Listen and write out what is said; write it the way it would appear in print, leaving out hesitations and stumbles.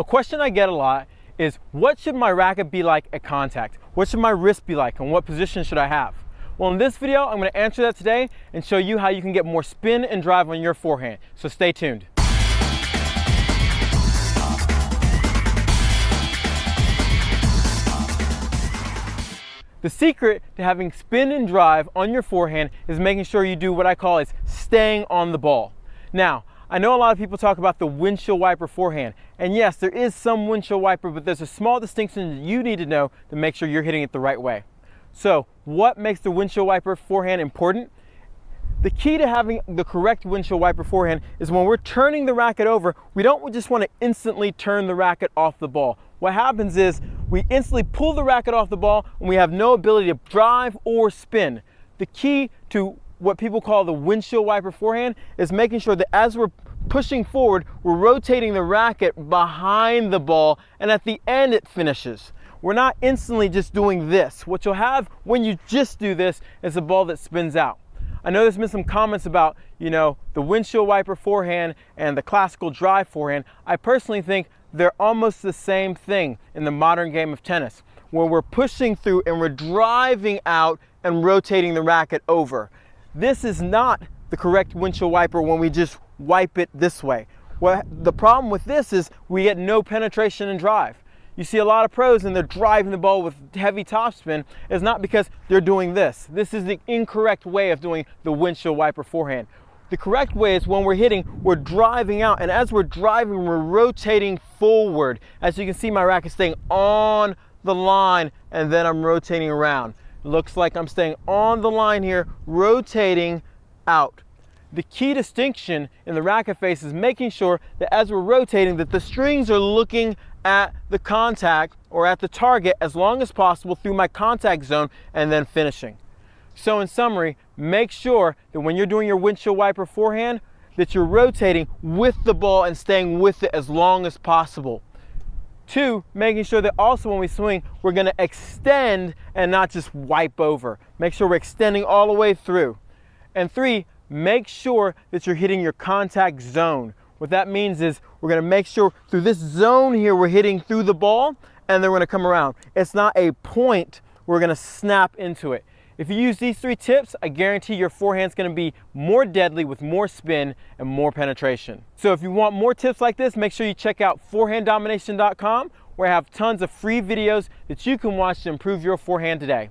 A question I get a lot is, what should my racket be like at contact? What should my wrist be like, and what position should I have? Well, in this video, I'm going to answer that today and show you how you can get more spin and drive on your forehand. So stay tuned. The secret to having spin and drive on your forehand is making sure you do what I call is staying on the ball. Now, I know a lot of people talk about the windshield wiper forehand, and yes, there is some windshield wiper, but there's a small distinction that you need to know to make sure you're hitting it the right way. So, what makes the windshield wiper forehand important? The key to having the correct windshield wiper forehand is when we're turning the racket over, we don't just want to instantly turn the racket off the ball. What happens is we instantly pull the racket off the ball and we have no ability to drive or spin. The key to what people call the windshield wiper forehand is making sure that as we're pushing forward, we're rotating the racket behind the ball, and at the end it finishes. We're not instantly just doing this. What you'll have when you just do this is a ball that spins out. I know there's been some comments about, the windshield wiper forehand and the classical drive forehand. I personally think they're almost the same thing in the modern game of tennis, where we're pushing through and we're driving out and rotating the racket over. This is not the correct windshield wiper when we just wipe it this way. Well, the problem with this is we get no penetration and drive. You see a lot of pros and they're driving the ball with heavy topspin. It's not because they're doing this. This is the incorrect way of doing the windshield wiper forehand. The correct way is when we're hitting, we're driving out, and as we're driving, we're rotating forward. As you can see, my racket staying on the line, and then I'm rotating around. Looks like I'm staying on the line here, rotating out. The key distinction in the racket face is making sure that as we're rotating, that the strings are looking at the contact or at the target as long as possible through my contact zone, and then finishing. So in summary, make sure that when you're doing your windshield wiper forehand, that you're rotating with the ball and staying with it as long as possible. 2, making sure that also when we swing, we're going to extend and not just wipe over. Make sure we're extending all the way through. And 3, make sure that you're hitting your contact zone. What that means is we're going to make sure through this zone here we're hitting through the ball, and then we're going to come around. It's not a point we're going to snap into it. If you use these 3 tips, I guarantee your forehand's going to be more deadly with more spin and more penetration. So if you want more tips like this, make sure you check out forehanddomination.com, where I have tons of free videos that you can watch to improve your forehand today.